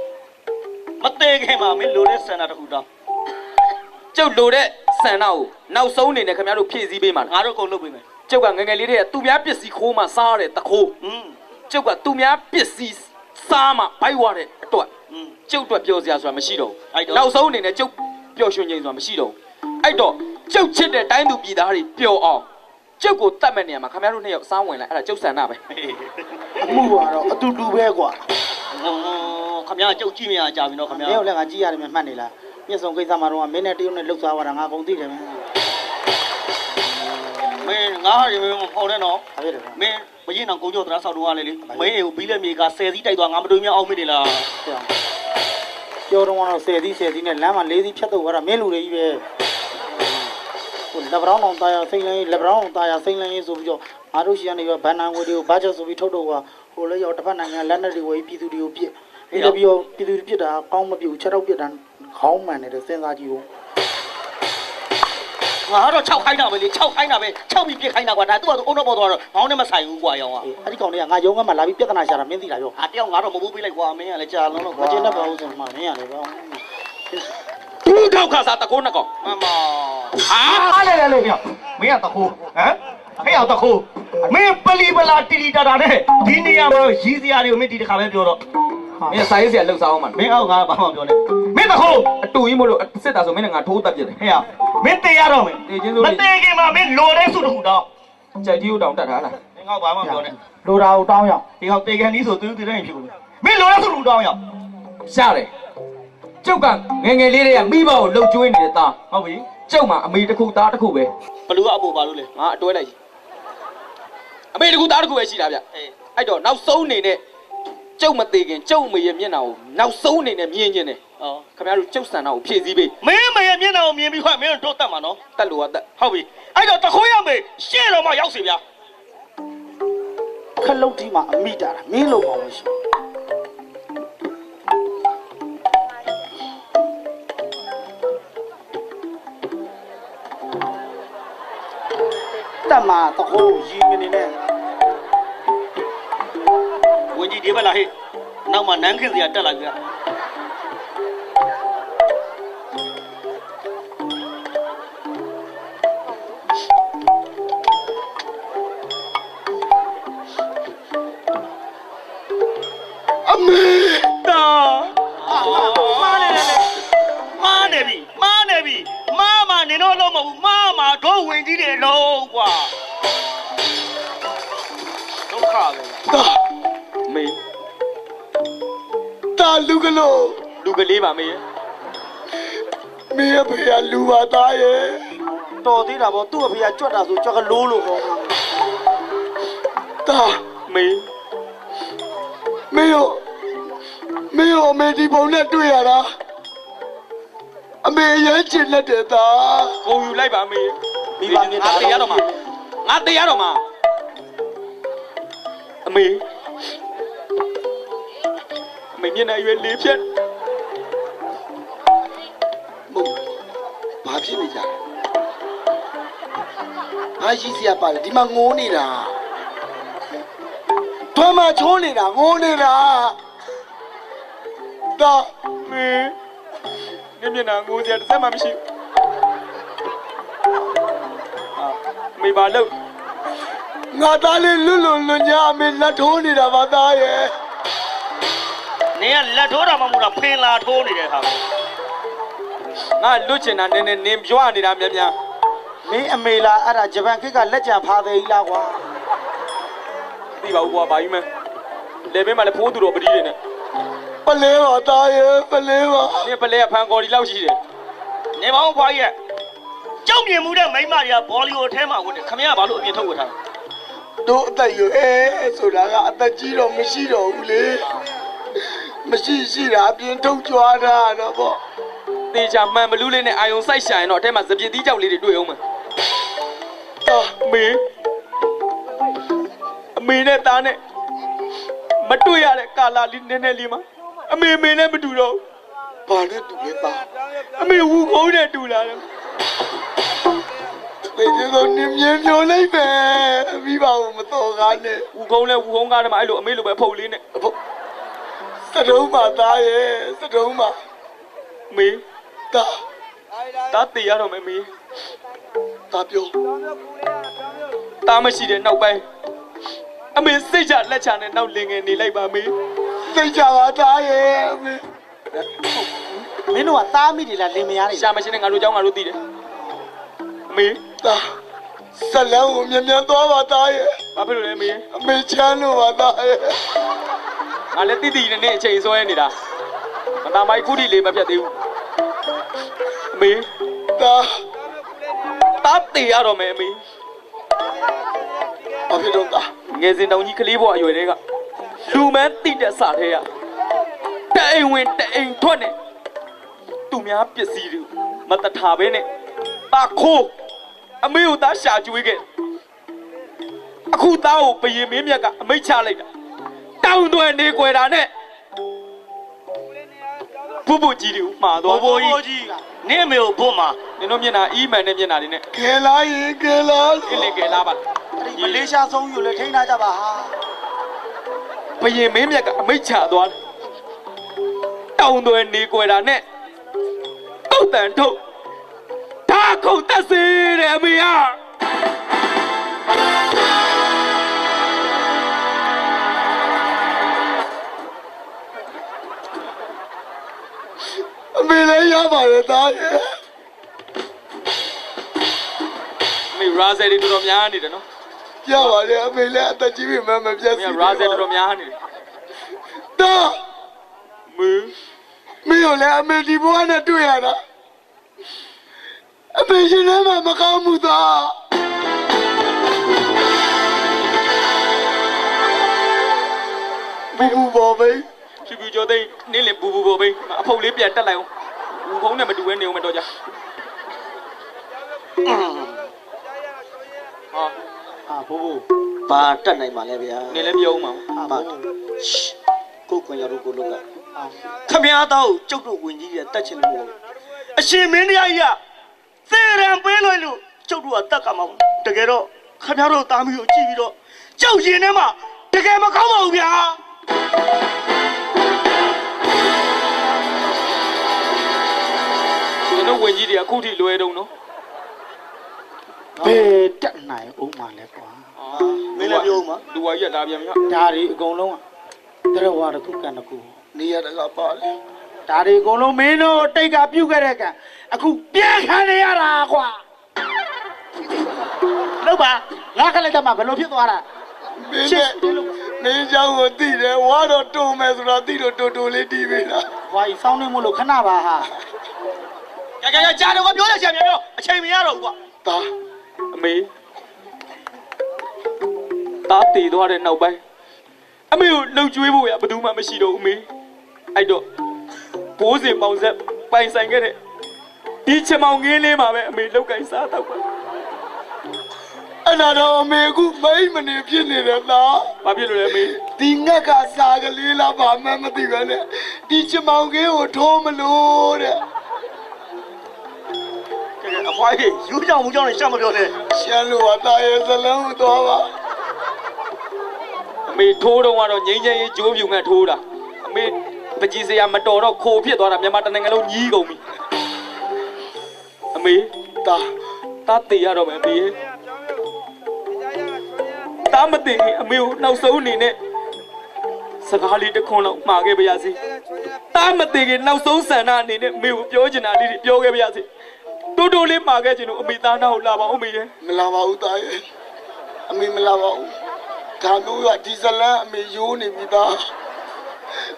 မသေးခင်မှာမင်းလိုတဲ့ဆန်တာတခုတော့ ကျုပ်လိုတဲ့ဆန္ဒကိုနောက်ဆုံးအနေနဲ့ခင်ဗျားတို့ဖြည့်ဆည်းပေးမှာ ငါတို့ကုန်လုပ်ပေးမယ် ကျုပ်ကငငယ်လေးတွေကသူများပစ္စည်းခိုးမှစားရတယ်တခိုးကျုပ်ကသူများပစ္စည်းစားမှဘိုက်ဝတဲ့အတွက်ကျုပ်အတွက်ပြောစရာဆိုတာမရှိတော့ဘူးနောက်ဆုံးအနေနဲ့ကျုပ်ပျော်ရွှင်ခြင်းဆိုတာမရှိတော့ဘူးအဲ့တော့ကျုပ်ချစ်တဲ့တိုင်းသူပြည်သားတွေပျော်အောင်ကျုပ်ကိုတတ်မဲ့နေရာမှာခင်ဗျားတို့နှစ်ယောက်စားဝင်လိုက်အဲ့ဒါကျုပ်ဆန္ဒပဲ အမှုကတော့အတူတူပဲကွာခမရကြုတ်ကြည့်မရကြပြီနော်ခမရမင်းတို့လည်းငါကြည့်ရတယ်မှတ်နေလားမျက်စုံကိစ္စမှာတော့မင်းနဲ့တရုတ်နဲ့လှုပ်သွားတာငါကုန်သိတယ်မင်းမင်းငါဟာဒီမင်းမပေါ်နဲ့နော်မင်းမရင်တော့ကိုကြောတရားဆောက်တော့လေလေမင်းကိုပြီးလက်မြေက10စီးတိုက်သွားငါမတွေ့မြအောင်မိနေလားပြောတော့တော့10စီးနဲ့လမ်းမှာ4စီးဖြတ်တော့သွားတာမင်းလူတွေကြီးပဲဟိုလက်ဗရောင်းအောင်တာယာစိမ့်လိုင်းလက်ဗရောင်းအောင်တာယာစိမ့်လိုင်းဆိုပြီးတော့ငါတို့ရှိရနေပြီးဘန်နာငွေတွေကိုဘာချက်ဆိုပြီးထုတ်တော့ဟိုလည်းရောက်တစ်ဖက်နိုင်ငံလက်နက်တွေဝယ်ပြည်သူတွေကိုပြစ်အဲ့ဒါပြီးတော့ပြည်သူတွေပြစ်တာကောင်းမပြူချက်တော့ပြစ်တာခေါင်းမှန်တယ်စဉ်းစားကြည့်ဦးငါတော့6ခိုင်းတာပဲလေ6ခိုင်းတာပဲ6ပြီးပြစ်ခိုင်းတာကွာဒါသူ့ကအုံတော့ပေါ်သွားတော့ဘောင်းနဲ့မဆိုင်ဘူးကွာရောင်အဲ့ဒီကောင်တွေကငါရုံးကမှလာပြီးပြဿနာရှာတာမင်းသိလားရောဟာတယောက်ငါတော့မဟုတ်ပေးလိုက်ကွာမင်းကလည်းကြာလုံးတော့ကွာမကျင်းတတ်ပါဘူးဆိုမှမင်းကလည်းပေါ့သူ့ထောက်ခါစားတခိုးနှစ်ကောင် မမ အားရရလို့ပြောမင်းကတခိုးဟမ်ဟဲ့အောင်တခိုးမင်းပလီပလာတီတီတာတာနဲ့ဒီနေရာမှာရီးစရာတွေကိုမင်းဒီတစ်ခါပဲပြောတော့ မင်းစာရေးဆရာလှုပ်စားအောင်မှာ မင်းအောက်ငါဘာမှပြောနေမင်းတခိုး အတူကြီးမို့လို့စစ်တာဆိုမင်းကငါထိုးတတ်ပြတယ် ဟဲ့အောင်မင်းတေးရတော့မင်း တေးချင်းစိုး မတေးခင်မှာမင်းလိုတဲ့စုတခုတော့ ကြိုက်ကြီးကိုတောင်တတ်ထားလား မင်းကဘာမှပြောနေလိုတာကိုတောင်းရအောင်ဒီဟောက်တေးကန်ဒီဆိုသူတည်းတိုင်းဖြစ်ကုန်မင်းလိုတဲ့စုတခုတောင်းရအောင် ရှားတယ်ကျုပ်ကငငယ်လေးတွေကမိဘကိုလှုပ်ကျွေးနေတဲ့သား ဟုတ်ပြီ ကျုပ်မှာအမေတစ်ခုသားတစ်ခုပဲ ဘလူကအဖို့ပါလို့လေ ငါအတွဲလိုက်အမေတစ်ခုသားတစ်ခုပဲရှိတာဗျအဲ့တော့နောက်ဆုံးအနေနဲ့ကျုပ်မသေးခင်ကျုပ်အမေရဲ့မျက်နှာကိုနောက်ဆုံးအနေနဲ့မြင်ခြင်းတယ်ခင်ဗျားတို့ကျုပ်ဆန္ဒကိုဖြည့်ဆည်းပေး မင်းမရဲ့မျက်နှာကိုမြင်ပြီးခွမင်းတို့တတ်မှာနော် တတ်လို့ကတတ် ဟုတ်ပြီအဲ့တော့တခိုးရမေးရှေ့တော့မှရောက်စီဗျာခလုတ်ဒီမှာအမိတာမင်းလို့ပေါ့မရှိတတ်မှာတခိုးရီမနေနဲ့ဝင်ကြီးဒီဘက်လာဟဲ့နောက်မှနန်းခင်စရာတက်လာကြ မေ တာလူကလို့ လူကလေးပါမေ မင်းအဖေကလူပါသားရဲ့ တော်သေးတာပေါ့သူ့အဖေကကြွက်တာဆိုကြွက်ကလိုးလို့ဟော တာ မေ မင်းရောအမေဒီပုံနဲ့တွေ့ရတာအမေရဲ့ချစ်လက်တဲ့သား ကုန်ယူလိုက်ပါမေ မိဘမြတ် ငါတေးရတော့မှာငါတေးရတော့မှာအမေမျက်နှာရွယ်လေးဖြတ် ဘာဖြစ်နေကြလဲဘာရှိစရာပါလဲဒီမှာငိုးနေတာတွမ်းမချိုးနေတာငိုးနေတာတာ မေမျက်နှာငိုစရာတစ်စက်မှမရှိဘူးမေပါလို့ ငါသားလေးလွတ်ညာအမေလက်ထိုးနေတာပါသားရဲ့ နေကလက်ထိုးတာမှမဟုတ်တာဖင်လာထိုးနေတဲ့ဟာ ငါလွတ်ချင်တာနည်းနည်းနင်းပြောနေတာများများ မင်းအမေလားအဲ့ဒါဂျပန်ခေတ်ကလက်ကြံဖာသေးကြီးလားကွာ သိပါဘူးကွာဘာကြီးမလဲဘဲမှာလည်းဖိုးသူတော်ပတိတွေနဲ့ ပလဲပါသားရဲ့ပလဲပါ နင်းပလဲကဖန်ကော်ဒီလောက်ရှိတယ် နေပါဦးဖွားကြီးကြောက်မြင်မှုတဲ့မိန်းမတွေကဘောလီကိုထဲမှာဝင်တယ်ခမရဘာလို့အပြင်ထုတ်ဝတ်ထား တို့အသက်ရွယ်ဆိုတာကအသက်ကြီးတော့မရှိတော့ဘူးလေမရှိတာအပြင်ထုတ်ကြွားတာတော့ပေါ့ တေချာမှန်ဘလူးလေးနဲ့အာယုံစိုက်ရှာရင်တော့အထဲမှာစပြစ်သီးကြောက်လေးတွေတွေ့အောင်မယ် မေအမေနဲ့သားနဲ့မတွေ့ရတဲ့ကာလာလေးနည်းနည်းလေးမှာအမေနဲ့မတူတော့ ဘာနဲ့တူလဲသား အမေဝူခုံးနဲ့တူလာတယ် လေဒီတော့နင်းမြင်ပြောလိုက်ပဲမိဘကိုမတော်ကားနဲ့ ဝူခုံးနဲ့ဝူခုံးကားတယ်မှာအဲ့လိုအမေလိုပဲဖုတ်လေးနဲ့ စတုံးမသားရဲ့စတုံးမ မေ သား တေးရတော့မယ်မေ သားပြော သားမရှိတဲ့နောက်ပိုင်းအမေစိတ်ချလက်ချနဲ့နောက်လင်ငယ်နေလိုက်ပါမေ သိကြပါသားရဲ့အမေ မင်းတို့ကသားမိတယ်လားလင်မယားတွေ ရှာမရှိနဲ့ငါတို့เจ้าငါတို့သိတယ်အမေ သားဇလန်းကိုမြန်သွားပါသားရဲ့ ဘာဖြစ်လို့လဲမေ အမေချမ်းလို့ပါသားရဲ့ ငါလည်းတိတိနဲ့အချိန်ဆွဲနေတာမသားမိုက်ခုထိလေးမပြတ်သေးဘူးအမေ သား တေးရတော့မယ်အမေ ဘာဖြစ်တော့သား ငယ်စဉ်တောင်ကြီးကလေးဘွားအရွယ်တွေကလူမန်းတိတဲ့စာထဲကတအိမ်ဝင်တအိမ်ထွက်နဲ့သူများပစ္စည်းတွေမတထားပဲနဲ့ပါခိုးအမေကိုသားရှာကျွေးခဲ့အခုသားကိုဘယင်မင်းမြတ်ကအမိတ်ချလိုက်တာတောင်းသွဲနေကွယ်တာနဲ့ဘုဘကြီးတွေမှားသွား ဘိုးကြီးနေအမေကိုဘွတ်မှာ နင်တို့မျက်နှာအီးမှန်တဲ့မျက်နှာတွေနဲ့ ကဲလာရင်ကဲလာ အင်းလေကဲလာပါ မလေးရှားဆုံးယူလဲထိန်းထားကြပါဟာ ဘယင်မင်းမြတ်ကအမိတ်ချသွားတယ်တောင်းသွဲနေကွယ်တာနဲ့ပုတ်တန်ထုတ်ဒါခုတ်သက်စေတဲ့အမေက အမေလည်းရပါတယ်သားရဲ့ မေရာဇယ်တွေတော်တော်များနေတယ်နော် ရပါတယ်အမေလည်းအသက်ကြီးပြီမှမပြတ် မေ စီ ရာဇယ်တော်တော်များနေတယ် သား မေ မင်းရောလည်းအမေဒီဘဝနဲ့တွေ့ရတာအမေရှင်လည်းမကောင်းဘူးသားဘူဘူဘောပဲ ဖြူဖြူကျော်သိန်းနင်းလင်ဘူဘူပေါ်ပဲအဖုတ်လေးပြန်တက်လိုက်အောင်ဘူးဖုံးနဲ့မတူဘဲနေအောင်မတော်ကြဟာ ဘိုးဘိုး ဘာတက်နိုင်မှာလဲဗျာ နင်းလည်းပြောဦးမှာ ဘာကိုကွန်ရတို့ကိုလောက်ကခမည်းတော်ကျုပ်တို့ဝင်ကြီးရဲ့တက်ချင်လို့အရှင်မင်းတရားကြီးကသေရန်ပေးလို့လို့ကျုပ်တို့ကတက်ကမှာတကယ်တော့ခမည်းတော်သားမီးကိုကြည့်ပြီးတော့ကြောက်ရင်ထဲမှာတကယ်မကောင်းပါဘူးဗျာ ကျွန်တော်ဝင်ကြီးတွေအခုထိလွယ်တုံးနော် ဘယ်တက်နိုင်အောင်မလဲကွာ မင်းလည်းပြောဦးမှာ လူဝါကြီးကလာပြန်ပြီဟာ ဒါတွေအကုန်လုံးကတရဝါတစ်ခုကန်တစ်ခု နေရတကပါလေ ဒါတွေအကုန်လုံးမင်းတို့တိတ်ကပြုတ်ခဲ့တဲ့ကံအခုပြန်ခံနေရတာကွာလောက်ပါငါခက်လိုက်တော့မှဘယ်လိုဖြစ်သွားတာ မင်းကြောင့်ကိုသိတယ်ဝါတော့တုံမယ်ဆိုတော့သိတော့တူလေးတီးပြီလား ဝါကြီးစောင်းနေမို့လို့ခဏပါဟာ ကြာကြားတော့ပြောရချင်ပြန်ပြောအချိန်မရတော့ဘူးကွာ တာ အမေတားတည်သွားတဲ့နောက်ပိုင်းအမေကိုလှုပ်ကြွေးဖို့ရဘယ်သူမှမရှိတော့ဘူးအမေအဲ့တော့ဘိုးစင်ပေါင်ဆက်ပိုင်ဆိုင်ခဲ့တဲ့ဒီချမောင်ငင်းလေးမှာပဲအမေလောက်ကင်စားတော့ပါ အဲ့ဒါတော့အမေကမိမနေဖြစ်နေတယ်သား ဘာဖြစ်လို့လဲအမေ ဒီငက်ကစားကလေးလားဘာမှမသိပဲနဲ့ဒီချမောင်ကင်းကိုထိုးမလို့တဲ့အဖွားကြီးယူကြောင်မူကြောင်နဲ့ရှက်မပြောနဲ့ရှက်လို့တာရဲ့ဇလန်းကိုသွားပါ အမေထိုးတော့ကတော့ငိမ့်ငိမ့်ရေးကြိုးပြူငတ်ထိုးတာအမေပကြီးစရာမတော်တော့ခိုဖြစ်သွားတာမြန်မာတနိုင်ငံလုံးညီးကုန်ပြီအမေတာတည်ရတော့မယ်အမေတာမတည်ရင်အမေကိုနောက်ဆုံးအနေနဲ့စကားလေးတစ်ခွန်းလောက်မှာခဲ့ပါရစေတာမတည်ရင်နောက်ဆုံးဆန္ဒအနေနဲ့အမေကိုပြောချင်တာလေးတွေပြောခဲ့ပါရစေတိုးတိုးလေးမှာခဲ့ချင်လို့အမေသားနာကိုလာပါဦးအမေရဲ့ မလာပါဘူးတာရဲ့အမေမလာပါဘူးဒါမျိုးကဒီဇလန်းအမေယိုးနေပြီသား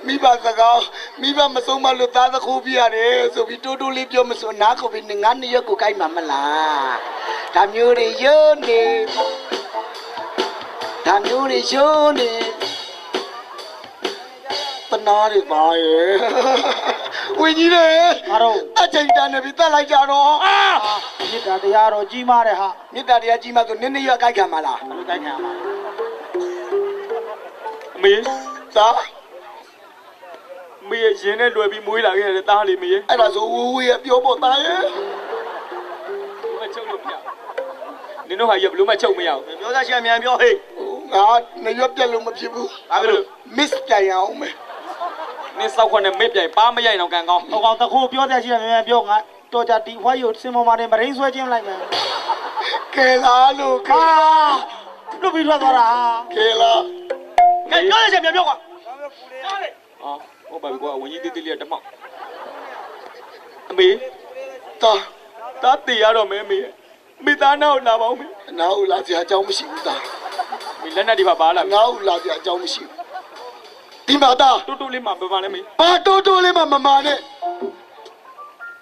မိဘစကားမိဘမဆုံးမလို့သားသခိုးပြရတယ်ဆိုပြီးတိုးလေးပြောမစွနားကိုပြီးငါနှစ်ရက်ကိုကြိုက်မှာမလားဒါမျိုးတွေယိုးနေဒါမျိုးတွေယိုးနေပနာတွေပါရဲ့ဝင်းကြီးလေအားတော့အချိန်တန်နေပြီတက်လိုက်ကြတော့မြစ်တာတရားတော်ကြီးမားတဲ့ဟာ မြစ်တာတရားကြီးမှဆိုနင်းနေရကြိုက်ခံမလား ဘယ်လိုကြိုက်ခံမှာ အမေ သား မေရဲ့ရင်နဲ့လွယ်ပြီးမွေးလာခဲ့တဲ့သားလေးမေရဲ့ အဲ့ဒါဆိုဝူဝူရဲ့ပြောဖို့သားရဲ့ မချုပ်လို့မရနင်တို့ဟာရဘလို့မချုပ်မရဘူး ပြောသားရှင်မြန်ပြောဟေး ငါနေရပြက်လို့မဖြစ်ဘူး ဘာဖြစ်လို့ miss တိုင်အောင်မယ် နင်စောက်ခွနဲ့မေ့ပြိုင်ပါမရိုက်တော့ကန်ကောင်း ဟောကောင်တခိုးပြောတဲ့ရှင်မြန်ပြောငါတော်ကြတီဖွားရုပ်စင်ပေါ်မှာနေမရင်းဆွဲခြင်းလိုက်မယ် ကဲလားလို့ ဟာလွတ်ပြီးထွက်သွားတာ ကဲလား ငါပြောရချင်ပြန်ပြောကွာအော်ဟုတ်ပါပြီကွာဝင်ကြီးတေးတေးလေးတမောက်အမေ သား တားတည်ရတော့မယ်မေမိသားနာကိုလာပါဦးမေ နားဦးလာစရာအကြောင်းမရှိဘူးသား မေလက်နဲ့ဒီပါပါလာ နားဦးလာစရာအကြောင်းမရှိဘူးဒီမှာသား တူတူလေးမှာပပါလဲမေ ဘာတိုးလေးမှမမာနဲ့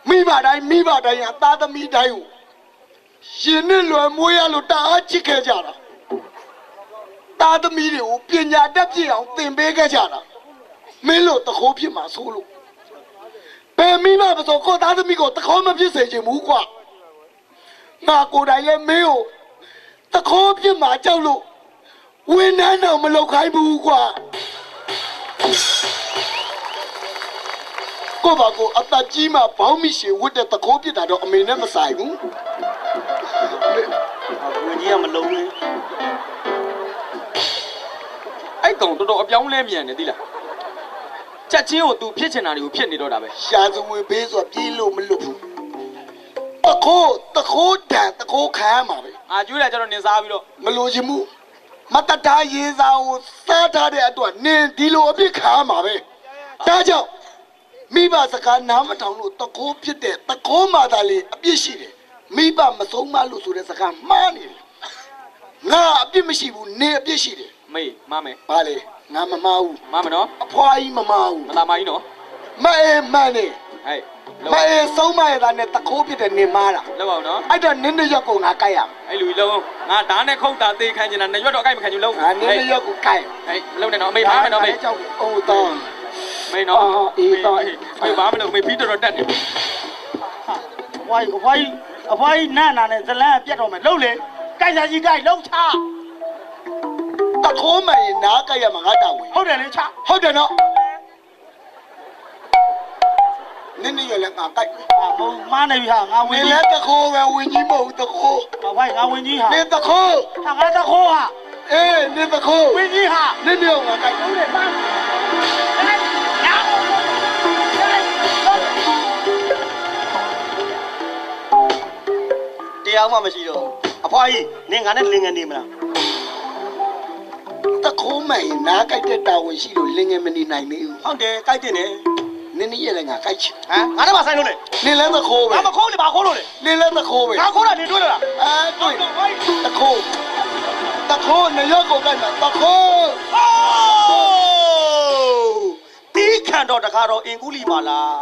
မိဘတိုင်းကသားသမီးတိုင်းကိုရှင်နဲ့လွယ်မွေးရလို့တအားချစ်ခဲ့ကြတာသားသမီးတွေကိုပညာတတ်ပြည့်အောင်သင်ပေးခဲ့ကြတာမင်းတို့တခိုးဖြစ်မှာဆိုလို့ဘယ်မိမမဆိုကိုသားသမီးကိုတခိုးမဖြစ်စေချင်ဘူးကွာငါကိုယ်တိုင်လည်းမင်းကိုတခိုးဖြစ်မှာကြောက်လို့ဝင်နှမ်းတော့မလုပ်ခိုင်းဘူးကွာကိုဘာကိုအတကြီးမှဘောင်းမိရှေဝတ်တဲ့တခိုးပြစ်တာတော့အမေနဲ့မဆိုင်ဘူးဝင်ကြီးကမလုံးဘူး အဲ့ကောင်တော်တော်အပြောင်းလဲမြန်နေသီးလားချက်ချင်းကို तू ဖြစ်ချင်တာတွေကိုဖြစ်နေတော့တာပဲ ရှာစဝင်ဘေးဆိုပြေးလို့မလွတ်ဘူးတခိုးတန်တခိုးခံရမှာပဲ အာကျွေးတာကျတော့နင်စားပြီးတော့ မလို့ချင်ဘူးမတတားရေးစားကိုစားထားတဲ့အတွက်နင်ဒီလိုအပြစ်ခံရမှာပဲဒါကြောင့်မိဘစကားနားမထောင်လို့တခိုးဖြစ်တဲ့တခိုးမှသာလေအပြစ်ရှိတယ်မိဘမဆုံးမလို့ဆိုတဲ့စကားမှားနေတယ်ငါအပြစ်မရှိဘူးနင်အပြစ်ရှိတယ် မေမမယ် ဘာလဲငါမမားဘူး မမယ်နော် အဖွားကြီးမမားဘူး မလာမကြီးနော် မအေးမနဲ့ ဟဲ့ မအေးဆုံးမရတာနဲ့တခိုးဖြစ်တဲ့နေမားတာ လောက်အောင်နော် အဲ့တော့နင်းနေရက်ကိုငါကြိုက်ရ အဲ့လူကြီးလုံးငါဓာတ်နဲ့ခုတ်တာသေခံချင်တာနှစ်ရွက်တော့အကိုက်မခံချင်လုံး ငါနင်းနေရက်ကိုကြိုက် ဟဲ့လုံးနေနော်မေဘာမနော်မေ ကြောက်အိုးတော့ မေနော်မေဘာမနော်မေပြီးတော့တက်နေ ဝိုင်းအဖွားကြီးနတ်နာနဲ့ဇလန်းပြတ်တော့မယ်လှုပ်လေကြိုက်စားကြီးကြိုက်လှုပ်ချ တခိုးမှရင်နားကြိုက်ရမှာငါတာဝင် ဟုတ်တယ်လေချ ဟုတ်တယ်နော်နင်းနေရက်လည်းငါကြိုက် မုံမားနေပြီဟာငါဝ န င် င်း ကြီး လည်းတခိုးပဲဝင်ကြီးမဟုတ်ဘူးတခိုး ဝိုင်းငါဝင်ကြီးဟာ နင်းတခိုး ဟာငါတခိုးဟာ အေးနင်းတခိုး ဝင်ကြီးဟာ နင်းနေငါကြိုက် ဟုတ်တယ်ပါတရားမှမရှိတော့အဖွားကြီးနင်းငါနဲ့လင်ငယ်နေမလားတခိုးမှရင်နားကြိုက်တဲ့တာဝန်ရှိလို့လင်ငယ်မနေနိုင်ဘူးဟုတ်တယ်ကြိုက်တယ်နင်းနေရက်လည်းငါကြိုက်ချင် ဟမ်ငါတော့မဆိုင်လို့လေ နင်းလည်းတခိုးပဲ ငါမခိုးလေဘာခိုးလို့လေ နင်းလည်းတခိုးပဲ ငါခိုးတာနေတွေ့လား တွေ့တခိုးတ ခိုးနေရောက်ကိုတိုက်မှာတခိုးတီးခံတော့တခါတော့အင်ကူလီပါလား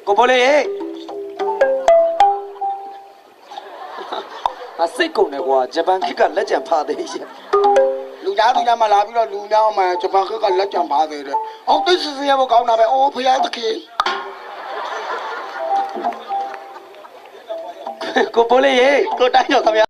ကိုပိုးလေးအစိတ်ကုန်တယ်ကွာဂျပန်ခေတ်ကလက်ကျန်ဖာသေးရဲ့လူသားသူသားမလာပြီးတော့လူများမှဂျပန်ခေတ်ကလက်ကျန်ပါသေးတယ်အောင်သိစရမကောင်းတာပဲအိုးဖယားတခင်ကိုပိုးလေးကိုတိုင်းတော့ခင်ဗျာ